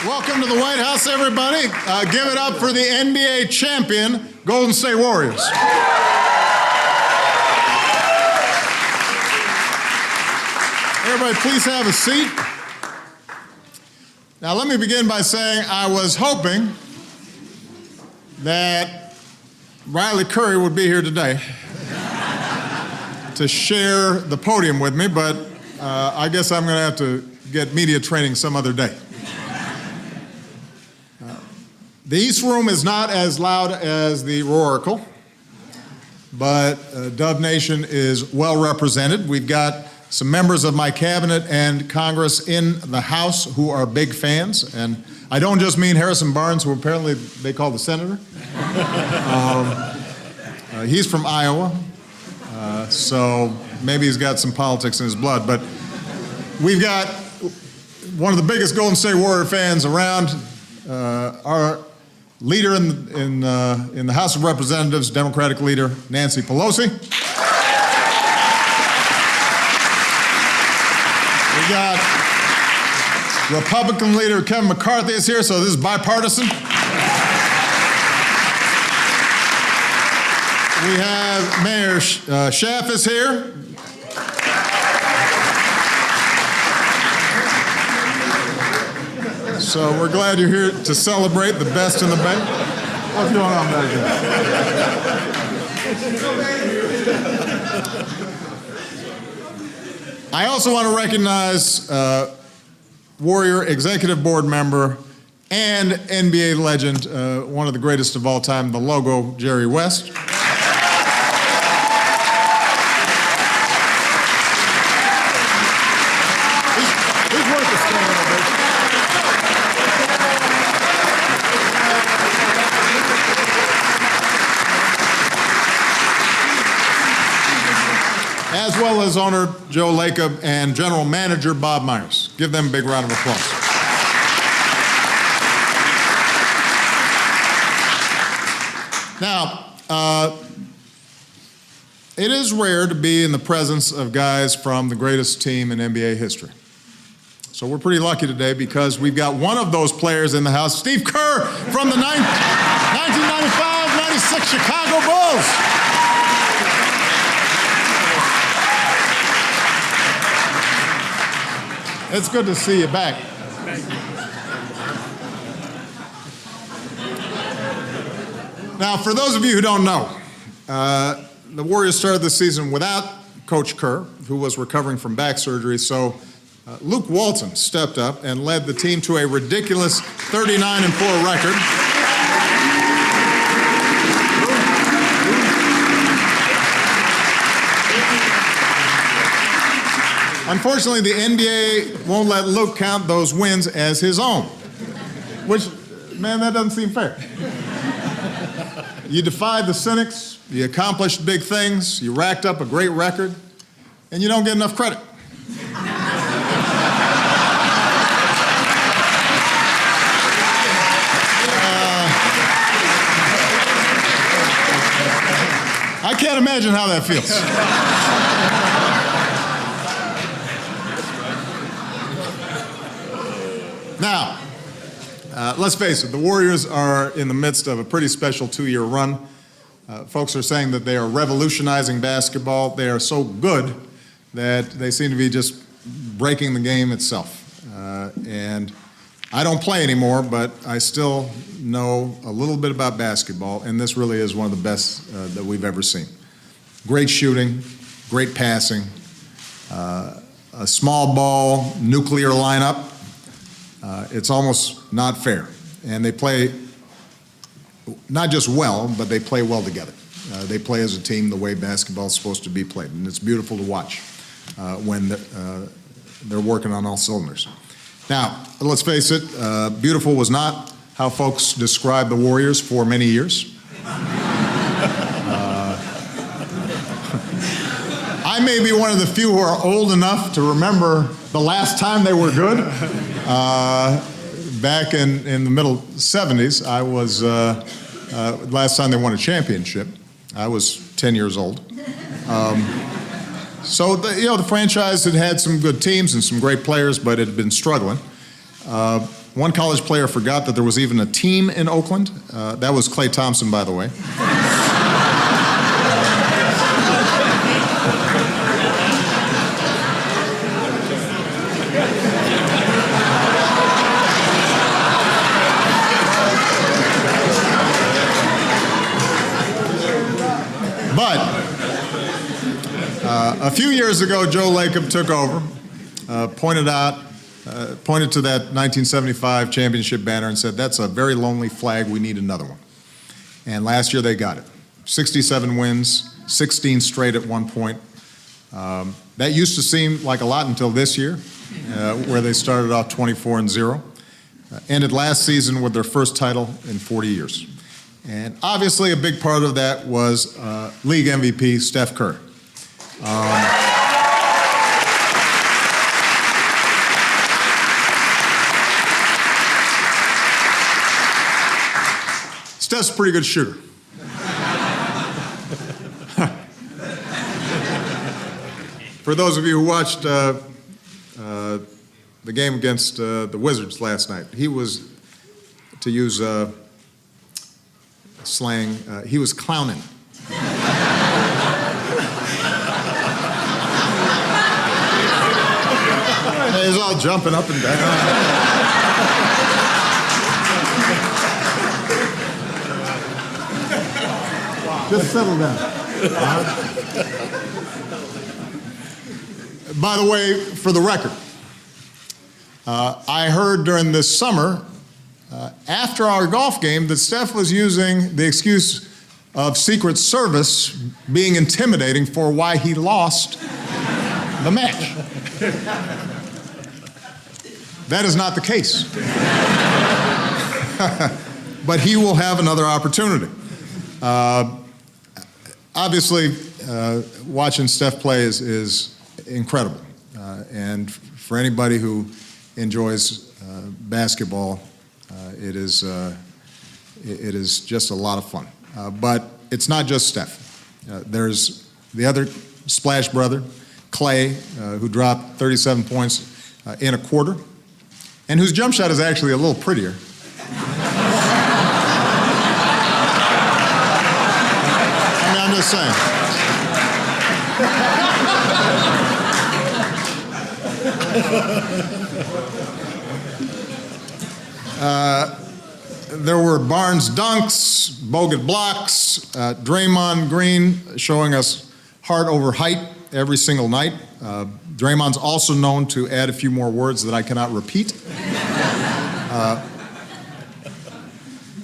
Welcome to the White House, everybody. Give it up for the NBA champion, Golden State Warriors. Everybody, please have a seat. Now, let me begin by saying I was hoping that Riley Curry would be here today to share the podium with me, but I guess I'm going to have to get media training some other day. The East Room is not as loud as the Roaracle, but Dove Nation is well represented. We've got some members of my cabinet and Congress in the House who are big fans, and I don't just mean Harrison Barnes, who apparently they call the senator. He's from Iowa, so maybe he's got some politics in his blood, but we've got one of the biggest Golden State Warrior fans around, our leader in the House of Representatives, Democratic leader Nancy Pelosi. We got Republican leader Kevin McCarthy is here, so this is bipartisan. We have Mayor Schaaf is here. So we're glad you're here to celebrate the best in the Bay. What's going on back there? I also want to recognize Warrior Executive Board member and NBA legend, one of the greatest of all time, the Logo, Jerry West. As well as owner Joe Lacob and general manager Bob Myers. Give them a big round of applause. Now, it is rare to be in the presence of guys from the greatest team in NBA history. So we're pretty lucky today because we've got one of those players in the house, Steve Kerr from the 1995-96 Chicago Bulls. It's good to see you back. Now, for those of you who don't know, the Warriors started the season without Coach Kerr, who was recovering from back surgery, so Luke Walton stepped up and led the team to a ridiculous 39-4 record. Unfortunately, the NBA won't let Luke count those wins as his own, which, man, that doesn't seem fair. You defied the cynics, you accomplished big things, you racked up a great record, and you don't get enough credit. I can't imagine how that feels. Now, let's face it, the Warriors are in the midst of a pretty special two-year run. Folks are saying that they are revolutionizing basketball. They are so good that they seem to be just breaking the game itself. And I don't play anymore, but I still know a little bit about basketball, and this really is one of the best that we've ever seen. Great shooting, great passing, a small ball, nuclear lineup. It's almost not fair. And they play not just well, but they play well together. They play as a team the way basketball is supposed to be played. And it's beautiful to watch when they're working on all cylinders. Now, let's face it, beautiful was not how folks described the Warriors for many years. I may be one of the few who are old enough to remember the last time they were good. Back in the middle 70s, I was, last time they won a championship, I was 10 years old. So the franchise had had some good teams and some great players, but it had been struggling. one college player forgot that there was even a team in Oakland. That was Klay Thompson, by the way. But a few years ago, Joe Lacob took over, pointed to that 1975 championship banner and said, "That's a very lonely flag. We need another one." And last year they got it. 67 wins, 16 straight at one point. That used to seem like a lot until this year, where they started off 24-0. Ended last season with their first title in 40 years. And obviously a big part of that was league MVP Steph Curry. Steph's a pretty good shooter. For those of you who watched the game against the Wizards last night, he was, to use slang, he was clowning. He's all jumping up and down. Just settle down. By the way, for the record, I heard during this summer, after our golf game, that Steph was using the excuse of Secret Service being intimidating for why he lost the match. That is not the case. But he will have another opportunity. Obviously, watching Steph play is incredible. And for anybody who enjoys basketball, it is just a lot of fun. But it's not just Steph. There's the other Splash brother, Klay, who dropped 37 points in a quarter, and whose jump shot is actually a little prettier. I mean, I'm just saying. There were Barnes dunks, Bogut blocks, Draymond Green showing us heart over height every single night. Draymond's also known to add a few more words that I cannot repeat.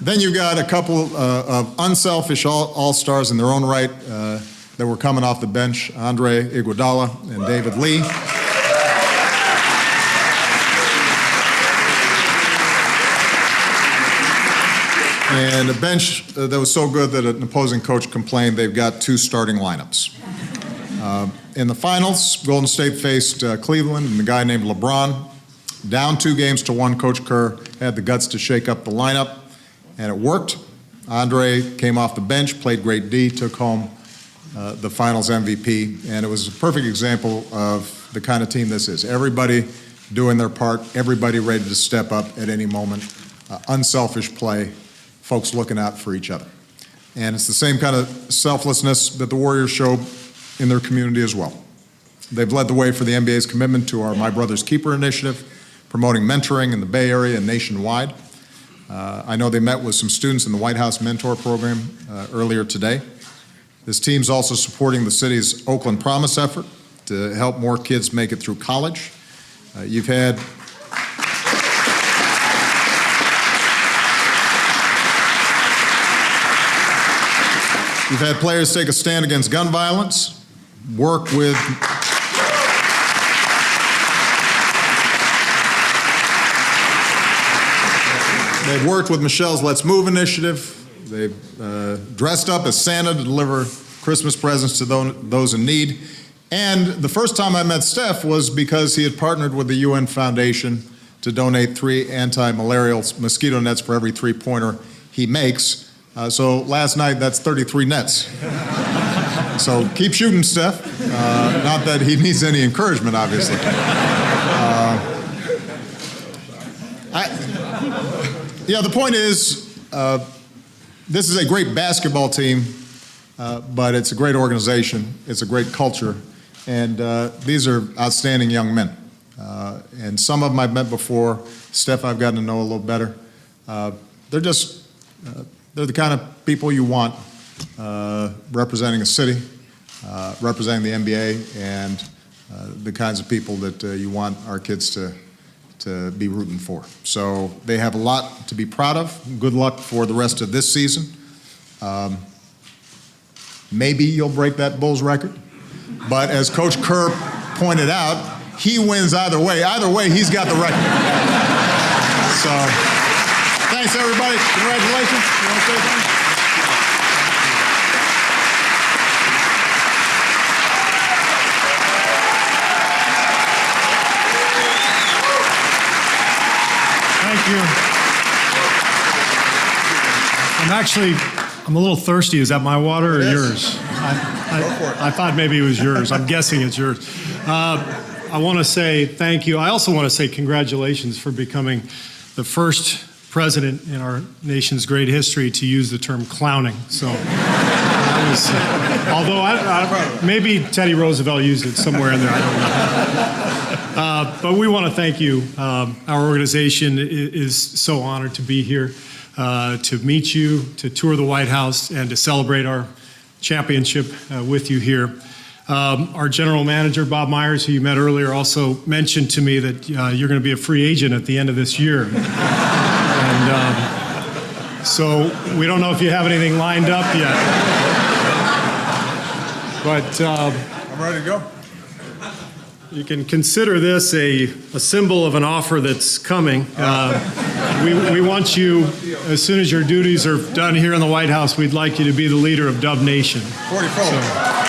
Then you've got a couple of unselfish all-stars in their own right that were coming off the bench, Andre Iguodala and David Lee. And a bench that was so good that an opposing coach complained they've got two starting lineups. In the finals, Golden State faced Cleveland and a guy named LeBron. Down 2-1, Coach Kerr had the guts to shake up the lineup, and it worked. Andre came off the bench, played great D, took home the finals MVP, and it was a perfect example of the kind of team this is. Everybody doing their part, everybody ready to step up at any moment, unselfish play, folks looking out for each other. And it's the same kind of selflessness that the Warriors show in their community as well. They've led the way for the NBA's commitment to our My Brother's Keeper initiative, promoting mentoring in the Bay Area and nationwide. I know they met with some students in the White House Mentor Program earlier today. This team's also supporting the city's Oakland Promise effort to help more kids make it through college. You've had players take a stand against gun violence, work with they've worked with Michelle's Let's Move initiative. They've dressed up as Santa to deliver Christmas presents to those in need. And the first time I met Steph was because he had partnered with the UN Foundation to donate 3 anti-malarial mosquito nets for every 3-pointer he makes. So last night, that's 33 nets. So keep shooting, Steph. Not that he needs any encouragement, obviously. Yeah, the point is, this is a great basketball team, but it's a great organization, it's a great culture, and these are outstanding young men. And some of them I've met before. Steph I've gotten to know a little better. They're the kind of people you want representing a city, representing the NBA, and the kinds of people that you want our kids to be rooting for. So they have a lot to be proud of. Good luck for the rest of this season. Maybe you'll break that Bulls record, but as Coach Kerr pointed out, he wins either way. Either way, he's got the record. So, thanks everybody. Congratulations. You want to say something? Thank you. I'm a little thirsty. Is that my water or yours? I thought maybe it was yours. I'm guessing it's yours. I want to say thank you. I also want to say congratulations for becoming the first president in our nation's great history to use the term clowning. So, that was, although maybe Teddy Roosevelt used it somewhere in there. I don't know. But we want to thank you. Our organization is so honored to be here, to meet you, to tour the White House, and to celebrate our championship with you here. Our general manager, Bob Myers, who you met earlier, also mentioned to me that you're going to be a free agent at the end of this year. And so we don't know if you have anything lined up yet. But I'm ready to go. You can consider this a symbol of an offer that's coming. We want you, as soon as your duties are done here in the White House, we'd like you to be the leader of Dub Nation. 44.